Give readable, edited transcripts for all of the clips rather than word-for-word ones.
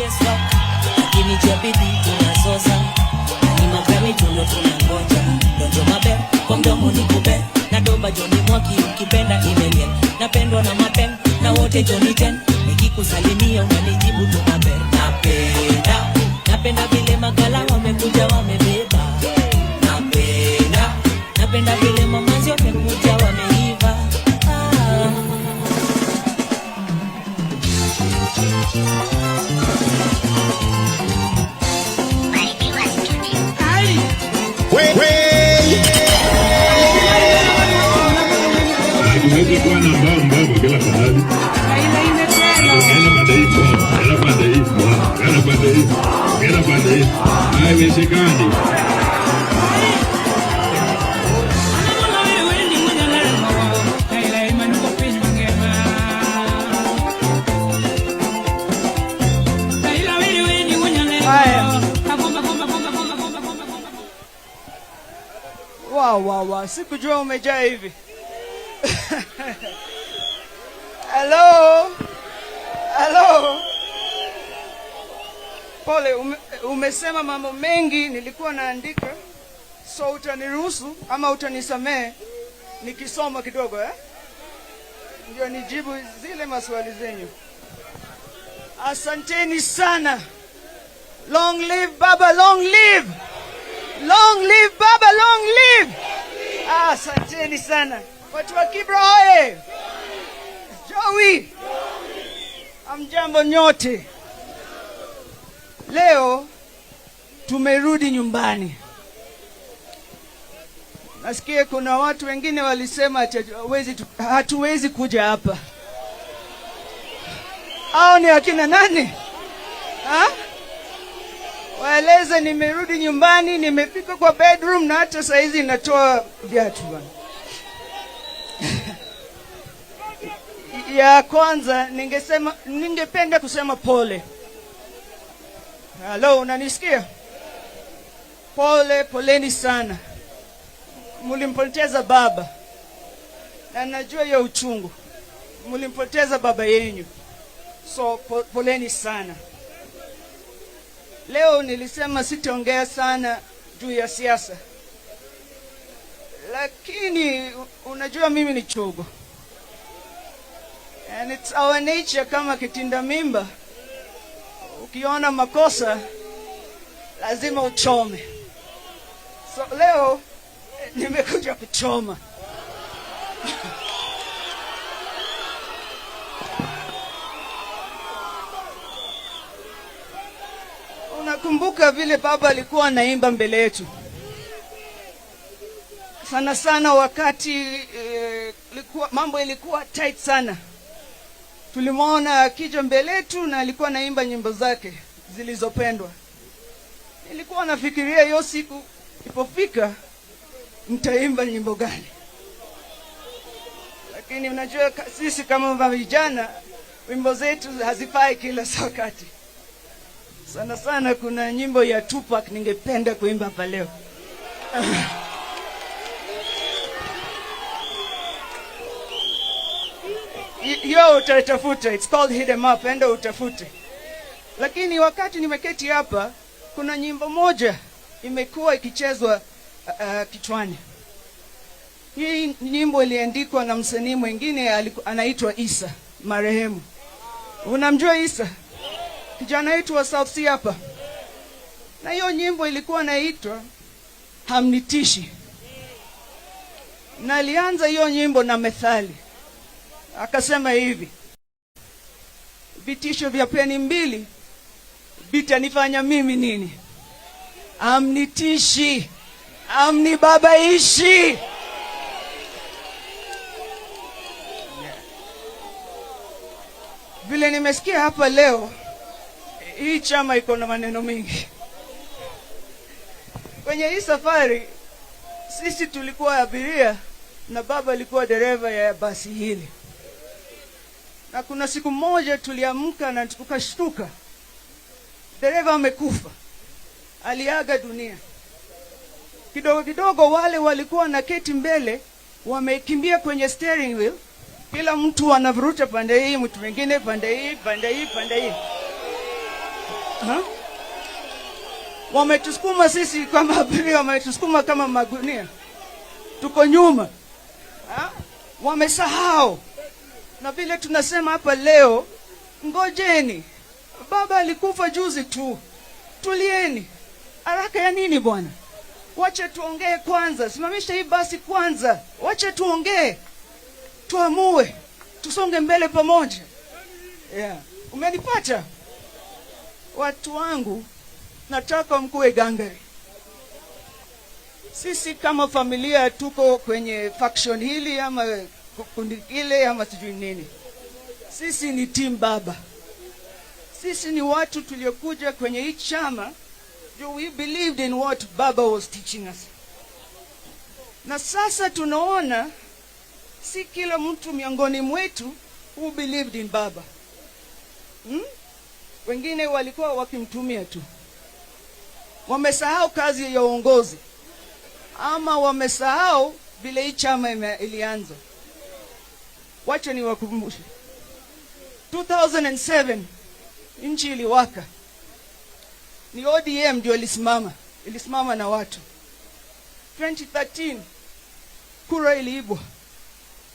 guess what? Lakini jabidi tunazoza. Ni magami tunangoja. Donjo mabe, kwa mdomo nikube. Na doba Johnny Mwaki ukipenda imenye. Napendwa na mapen, na wote Johnny Ten. Nikikusalimia unanijibu tu mabe. Napenda vile magala wamekuja wamebeba. Napenda vile mamazi wamekuja wameiva. Tunaweza kuwa na mbao bila fahari. Haiwezekani. Wow. Sikujua umejaa hivi. Hello. Pole, umesema mambo mengi nilikuwa naandika. So utaniruhusu ama utanisamehe nikisoma kidogo ndio nijibu zile maswali zenyu. Asanteni sana. Long live Baba, long live. Long live Baba, long live. Asanteni sana. Watu wa Kibra hoye. Joey. Amjambo nyote. Leo tumerudi nyumbani. Nasikia kuna watu wengine walisema hatuwezi kuja hapa. Hao ni akina nani? Waeleze nimerudi nyumbani, nimefika kwa bedroom na hata saizi natoa viatu bwana. Ya kwanza ningependa kusema pole. Hello, unanisikia? Poleni sana. Mlimpoteza baba. Na najua hiyo uchungu. Mlimpoteza baba yenu. So poleni sana. Leo nilisema sitaongea sana juu ya siasa. Lakini unajua mimi ni chogo. And it's our nature kama kitinda mimba. Ukiona makosa lazima uchome. So leo nimekuja kuchoma. Unakumbuka vile baba alikuwa anaimba mbele yetu? Sana wakati mambo ilikuwa tight sana. Tulimwona akija mbele yetu na alikuwa anaimba nyimbo zake zilizopendwa. Nilikuwa nafikiria hiyo siku ipofika mtaimba nyimbo gani. Lakini unajua sisi kama vijana wimbo zetu hazifai kila wakati. Sana kuna nyimbo ya Tupac ningependa kuimba hapa leo. Yo utatafuta, it's called Hit 'em Up, enda utafute. Lakini wakati nimeketi hapa, kuna nyimbo moja imekuwa ikichezwa kichwani. Hii nyimbo iliandikwa na msanii mwingine anaitwa Isa, marehemu. Unamjua Isa? Kijana wetu wa South Sea hapa. Na hiyo nyimbo ilikuwa inaitwa Hamnitishi. Na alianza hiyo nyimbo na methali. Akasema hivi: vitisho vya peni mbili vitanifanya mimi nini? Hamnitishi, hamnibabaishi. Vile nimesikia hapa leo, hii chama iko na maneno mengi. Kwenye hii safari sisi tulikuwa abiria na baba alikuwa dereva ya basi hili. Na kuna siku moja tuliamka na tukashtuka, dereva amekufa, aliaga dunia. Kidogo wale walikuwa na keti mbele wamekimbia kwenye steering wheel, kila mtu anavuruta pande hii, mtu mwingine pande hii. Wametusukuma sisi kama abiria, wametusukuma kama magunia. Tuko nyuma. Wamesahau. Na vile tunasema hapa leo, ngojeni. Baba alikufa juzi tu. Tulieni. Haraka ya nini bwana? Wacha tuongee kwanza. Simamisha hii basi kwanza. Wacha tuongee. Tuamue. Tusonge mbele pamoja. Yeah. Umenipata? Watu wangu, nataka mkuwe gangari. Sisi kama familia tuko kwenye faction hili ama kundi ile ama sijui nini. Sisi ni team baba. Sisi ni watu tuliokuja kwenye hii chama, we believed in what baba was teaching us. Na sasa tunaona si kila mtu miongoni mwetu who believed in baba. Wengine walikuwa wakimtumia tu. Wamesahau kazi ya uongozi. Ama wamesahau vile hii chama ilianza. Wacha niwakumbushe. 2007 nchi iliwaka. Ni ODM ndio ilisimama na watu. 2013 kura iliibwa.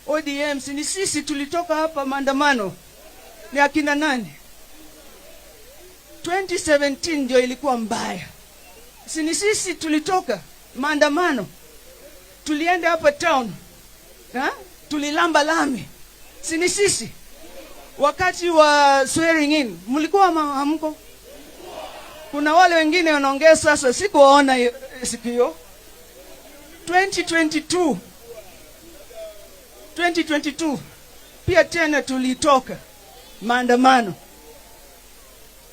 ODM ni sisi tulitoka hapa maandamano. Ni akina nani? 2017 ndio ilikuwa mbaya. Ni sisi tulitoka maandamano. Tulienda hapa town. Tulilamba lami. Ni sisi. Wakati wa swearing in, mlikuwa hamko? Kuna wale wengine wanaongea sasa, sikuwaona siku hiyo. 2022 pia tena tulitoka maandamano.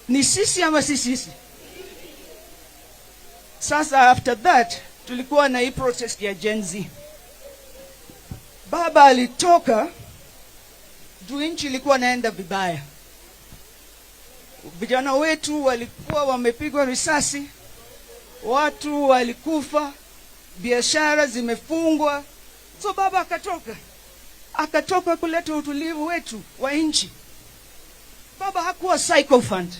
Ni sisi ama si sisi? Sasa after that tulikuwa na hii protest ya Gen Z. Baba alitoka juu nchi ilikuwa naenda vibaya. Vijana wetu walikuwa wamepigwa risasi, watu walikufa, biashara zimefungwa. So baba akatoka kuleta utulivu wetu wa nchi. Baba hakuwa sycophant.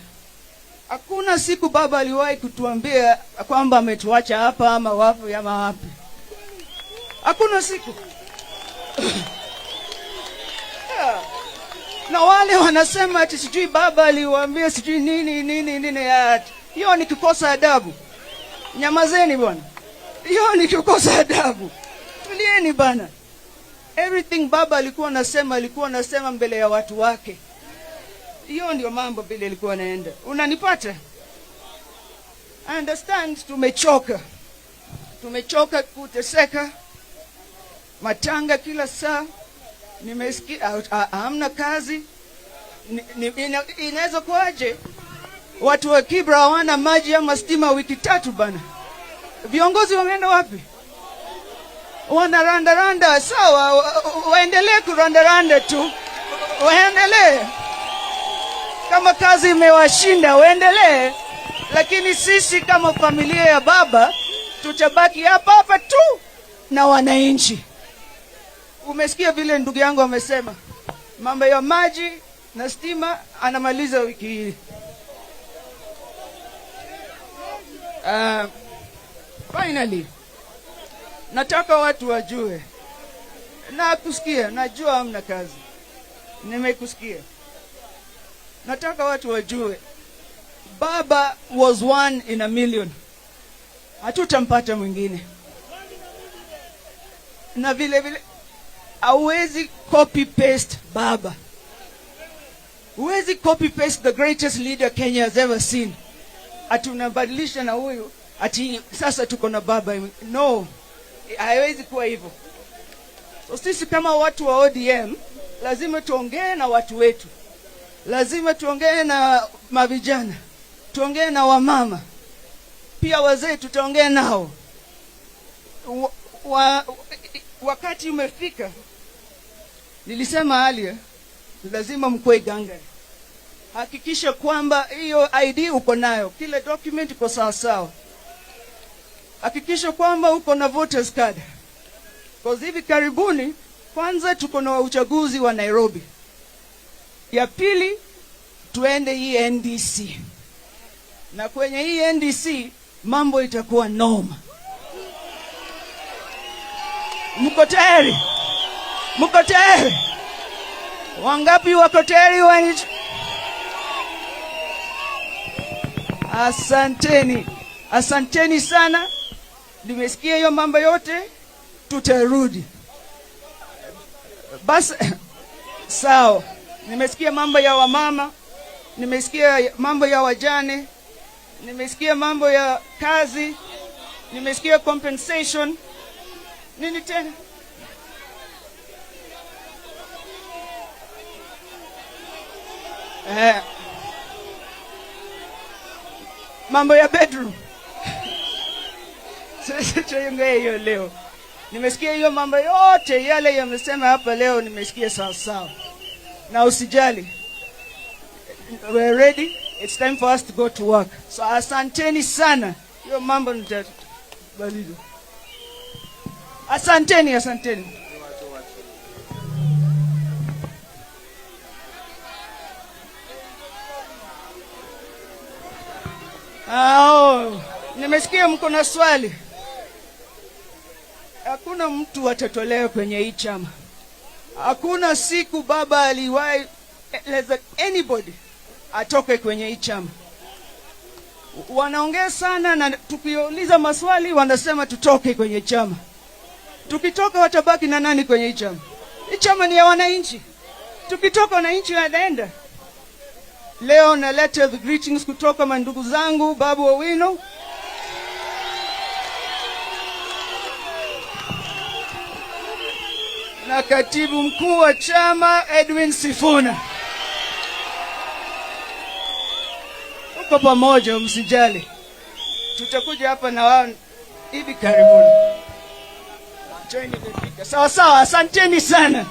Hakuna siku baba aliwahi kutuambia kwamba ametuacha hapa ama wapi ama wapi. Hakuna siku. Na wale wanasema ati sijui baba aliwaambia sijui nini. Hiyo ni kukosa adabu. Nyamazeni bwana. Hiyo ni kukosa adabu. Tulieni bana. Everything baba alikuwa anasema mbele ya watu wake. Hiyo ndio mambo vile ilikuwa naenda. Unanipata? I understand tumechoka. Tumechoka kuteseka. Matanga kila saa. Nimesikia hamna kazi. Inaweza kuaje? Watu wa Kibra hawana maji ama stima wiki 3 bana. Viongozi wameenda wapi? Wanaranda. Sawa, waendelee kuranda tu. Waendelee. Kama kazi imewashinda waendelee. Lakini sisi kama familia ya baba tutabaki hapa tu na wananchi. Umesikia vile ndugu yangu amesema, mambo ya maji na stima anamaliza wiki hii. Finally, nataka watu wajue. Na kusikia, najua hamna kazi. Nimekusikia. Nataka watu wajue. Baba was 1 in a million. Hatutampata mwingine. Na vile hauwezi copy paste baba. Huwezi copy paste the greatest leader Kenya has ever seen. Ati unabadilisha na huyu, ati sasa tuko na baba. No, haiwezi kuwa hivyo. So sisi kama watu wa ODM lazima tuongee na watu wetu. Lazima tuongee na mavijana. Tuongee na wamama. Pia wazee tutaongea nao. Wakati umefika. Nilisema alia, lazima mkue gangari. Hakikisha kwamba hiyo ID uko nayo, kila document iko sawa. Hakikisha kwamba uko na voters card. Kwa hivi karibuni, kwanza tuko na uchaguzi wa Nairobi. Ya pili, tuende hii NDC. na kwenye hii NDC mambo itakuwa noma. Mko tayari? Mko tayari? Wangapi wako tayari? Asanteni. Asanteni sana. Nimesikia hiyo mambo yote, tutarudi. Basi sawa. Nimesikia mambo ya wamama, nimesikia mambo ya wajane, nimesikia mambo ya kazi, nimesikia compensation. Nini tena? Mambo ya bedroom. Tuongee hiyo leo. Nimesikia hiyo mambo yote yale yamesema hapa leo, nimesikia sawa sawa. Na usijali. We're ready. It's time for us to go to work. So asanteni sana. Hiyo mambo nitabadili. Asanteni, asanteni. Nimesikia mko na swali. Hakuna mtu atatolewa kwenye hii chama. Hakuna siku baba aliwahi let anybody atoke kwenye hii chama. Wanaongea sana, na tukiuliza maswali wanasema tutoke kwenye chama. Tukitoka watabaki na nani kwenye hii chama? Hii chama ni ya wananchi. Tukitoka wananchi wanaenda. Leo naleta the greetings kutoka mandugu zangu Babu Owino, na katibu mkuu wa chama Edwin Sifuna. Tuko pamoja, msijali. Tutakuja hapa na wao hivi karibuni. Join the speaker. Sawa sawa, asanteni sana.